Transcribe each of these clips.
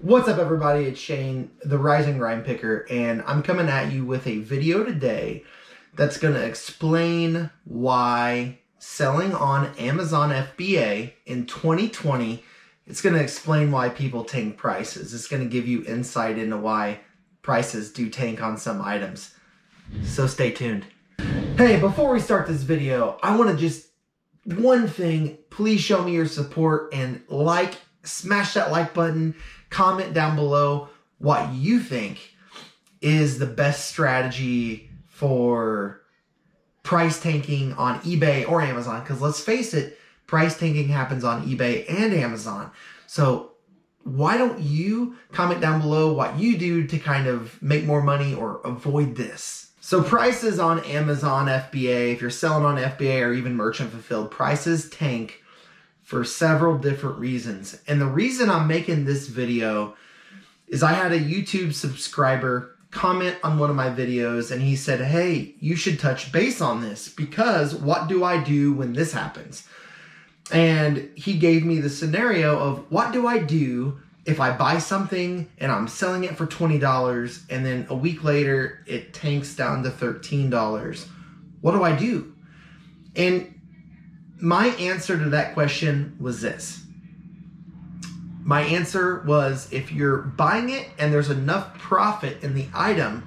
What's up, everybody? It's Shane, the Rising Grind Picker, and I'm coming at you with a video today that's going to explain why selling on Amazon FBA in 2020, it's going to explain why people tank prices. It's going to give you insight into why prices do tank on some items. So stay tuned. Hey, before we start this video, I want to just one thing. Please show me your support and smash that like button. Comment down below what you think is the best strategy for price tanking on eBay or Amazon. Because let's face it, price tanking happens on eBay and Amazon. So why don't you comment down below what you do to kind of make more money or avoid this? So prices on Amazon FBA, if you're selling on FBA or even merchant fulfilled, prices tank for several different reasons. And the reason I'm making this video is I had a YouTube subscriber comment on one of my videos and he said, hey, you should touch base on this because what do I do when this happens? And he gave me the scenario of what do I do if I buy something and I'm selling it for $20 and then a week later it tanks down to $13. What do I do? And my answer to that question was this. My answer was if you're buying it and there's enough profit in the item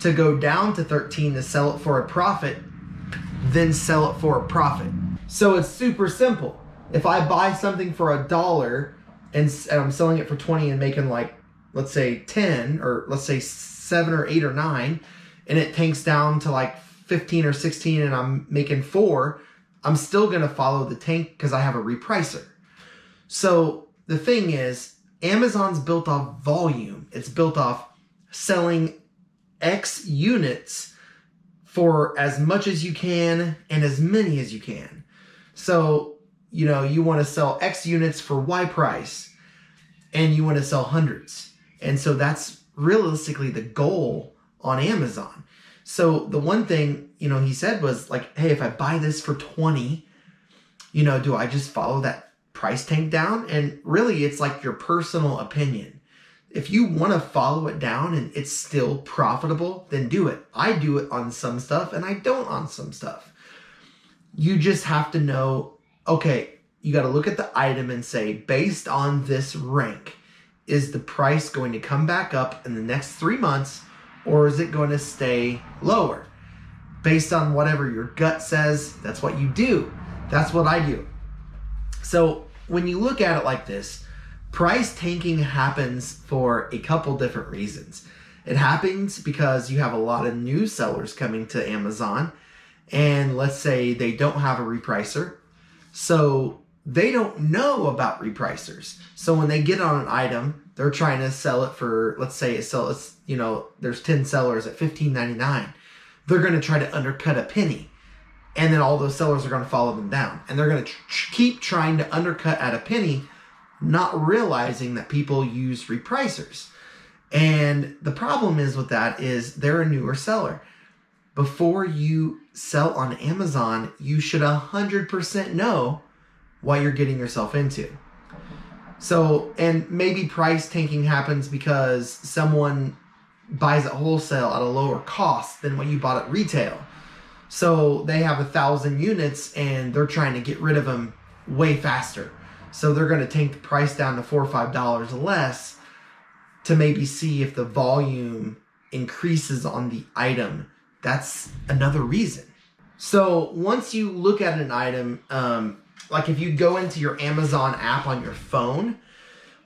to go down to 13 to sell it for a profit, then sell it for a profit. So it's super simple. If I buy something for $1 and I'm selling it for 20 and making let's say 10 or let's say 7 or 8 or 9 and it tanks down to 15 or 16 and I'm making 4, I'm still going to follow the tank because I have a repricer. So the thing is, Amazon's built off volume. It's built off selling X units for as much as you can and as many as you can. So, you want to sell X units for Y price and you want to sell hundreds. And so that's realistically the goal on Amazon. So the one thing, he said was hey, if I buy this for 20, do I just follow that price tank down? And really it's your personal opinion. If you want to follow it down and it's still profitable, then do it. I do it on some stuff and I don't on some stuff. You just have to know, okay, you got to look at the item and say, based on this rank, is the price going to come back up in the next 3 months or is it going to stay lower? Based on whatever your gut says, that's what you do. That's what I do. So when you look at it like this, price tanking happens for a couple different reasons. It happens because you have a lot of new sellers coming to Amazon, and let's say they don't have a repricer, so they don't know about repricers. So when they get on an item, they're trying to sell it for, let's say there's 10 sellers at $15.99. They're going to try to undercut a penny. And then all those sellers are going to follow them down. And they're going to keep trying to undercut at a penny, not realizing that people use repricers. And the problem is with that is they're a newer seller. Before you sell on Amazon, you should 100% know what you're getting yourself into. So, and maybe price tanking happens because someone buys at wholesale at a lower cost than what you bought at retail. So they have 1,000 units and they're trying to get rid of them way faster. So they're going to take the price down to $4 or $5 less to maybe see if the volume increases on the item. That's another reason. So once you look at an item, if you go into your Amazon app on your phone,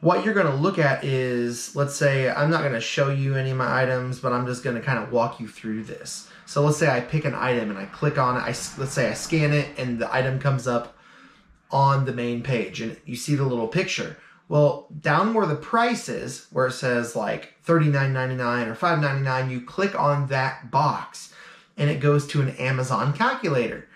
what you're going to look at is, let's say, I'm not going to show you any of my items, but I'm just going to kind of walk you through this. So let's say I pick an item and I click on it. Let's say I scan it and the item comes up on the main page and you see the little picture. Well, down where the price is, where it says $39.99 or $5.99, you click on that box and it goes to an Amazon calculator.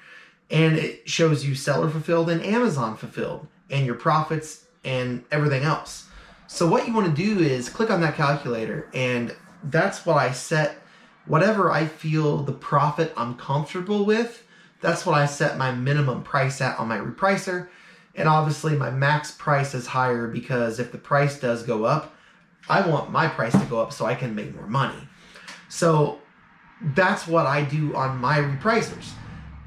And it shows you seller fulfilled and Amazon fulfilled and your profits and everything else. So what you want to do is click on that calculator, and that's what I set. Whatever I feel the profit I'm comfortable with, that's what I set my minimum price at on my repricer. And obviously my max price is higher because if the price does go up, I want my price to go up so I can make more money. So that's what I do on my repricers.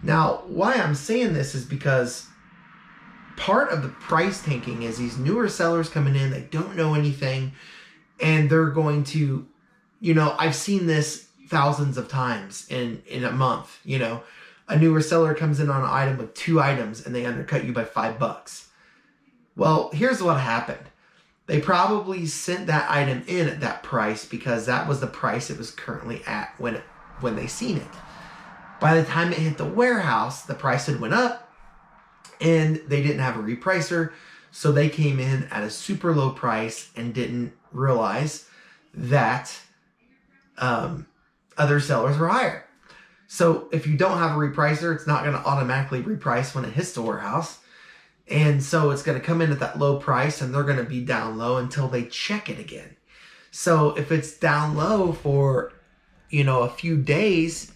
Now, why I'm saying this is because part of the price tanking is these newer sellers coming in, they don't know anything, and they're going to, I've seen this thousands of times in a month. A newer seller comes in on an item with 2 items and they undercut you by $5. Well, here's what happened. They probably sent that item in at that price because that was the price it was currently at when they seen it. By the time it hit the warehouse, the price had went up and they didn't have a repricer. So they came in at a super low price and didn't realize that other sellers were higher. So if you don't have a repricer, it's not going to automatically reprice when it hits the warehouse. And so it's going to come in at that low price and they're going to be down low until they check it again. So if it's down low for, a few days,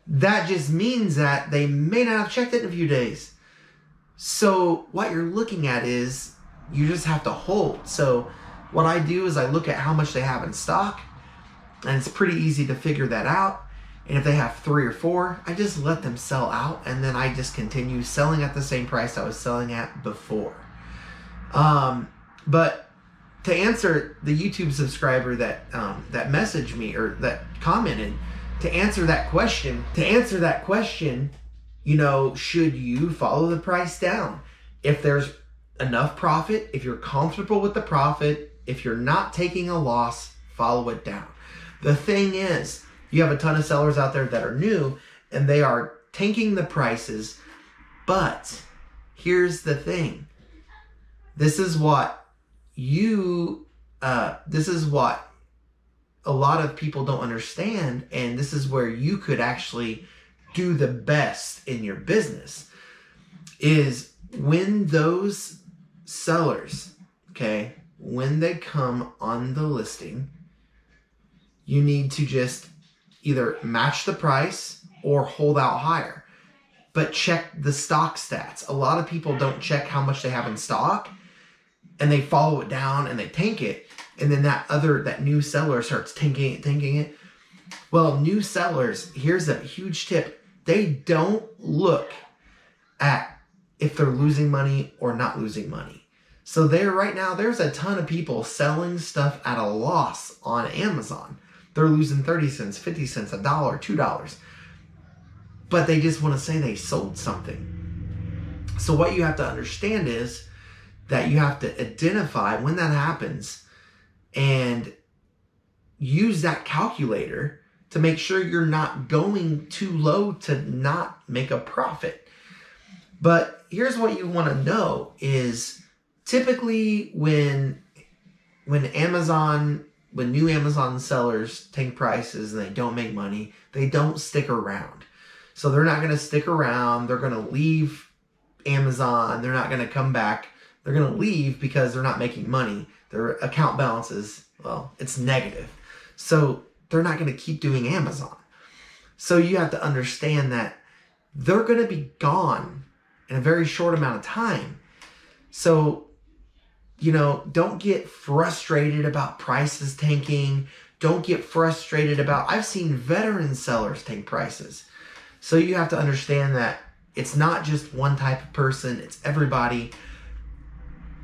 that just means that they may not have checked it in a few days. So what you're looking at is you just have to hold. So what I do is I look at how much they have in stock, and it's pretty easy to figure that out. And if they have 3 or 4, I just let them sell out, and then I just continue selling at the same price I was selling at before. But to answer the YouTube subscriber that messaged me or that commented, to answer that question, should you follow the price down? If there's enough profit, if you're comfortable with the profit, if you're not taking a loss, follow it down. The thing is, you have a ton of sellers out there that are new and they are tanking the prices. But here's the thing. This is what a lot of people don't understand. And this is where you could actually do the best in your business, is when those sellers, when they come on the listing, you need to just either match the price or hold out higher. But check the stock stats. A lot of people don't check how much they have in stock, and they follow it down and they tank it. And then that new seller starts tanking it. Well, new sellers, here's a huge tip. They don't look at if they're losing money or not losing money. So right now, there's a ton of people selling stuff at a loss on Amazon. They're losing 30 cents, 50 cents, $1, $2. But they just want to say they sold something. So what you have to understand is that you have to identify when that happens and use that calculator to make sure you're not going too low to not make a profit. But here's what you want to know is typically when new Amazon sellers tank prices and they don't make money, they don't stick around. So they're not going to stick around. They're going to leave Amazon. They're not going to come back. They're going to leave because they're not making money. Their account balance is, it's negative. So they're not going to keep doing Amazon. So you have to understand that they're going to be gone in a very short amount of time. So, don't get frustrated about prices tanking. Don't get frustrated about, I've seen veteran sellers tank prices. So you have to understand that it's not just one type of person, it's everybody.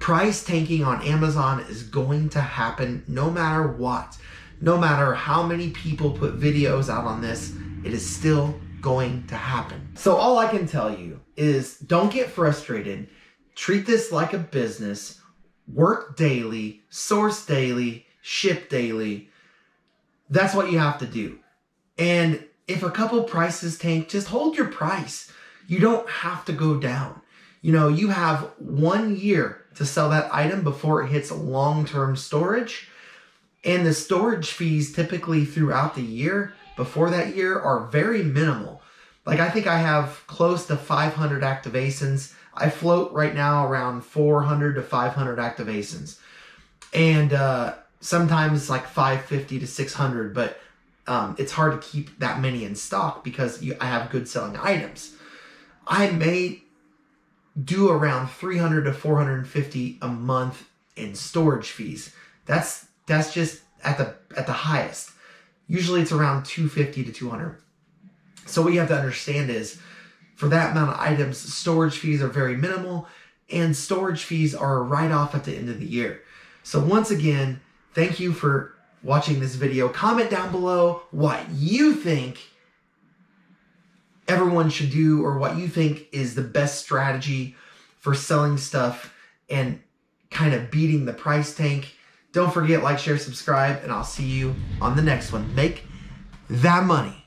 Price tanking on Amazon is going to happen no matter what. No matter how many people put videos out on this, it is still going to happen. So all I can tell you is don't get frustrated. Treat this like a business. Work daily, source daily, ship daily. That's what you have to do. And if a couple prices tank, just hold your price. You don't have to go down. You have 1 year to sell that item before it hits long-term storage. And the storage fees typically throughout the year, before that year, are very minimal. Like I think I have close to 500 activations. I float right now around 400 to 500 activations. And sometimes it's like 550 to 600, but it's hard to keep that many in stock because I have good selling items. I may do around 300 to 450 a month and storage fees. That's just at the highest. Usually it's around $250 to $200. So what you have to understand is, for that amount of items, storage fees are very minimal, and storage fees are a write-off at the end of the year. So once again, thank you for watching this video. Comment down below what you think everyone should do, or what you think is the best strategy for selling stuff and kind of beating the price tank. Don't forget, like, share, subscribe, and I'll see you on the next one. Make that money.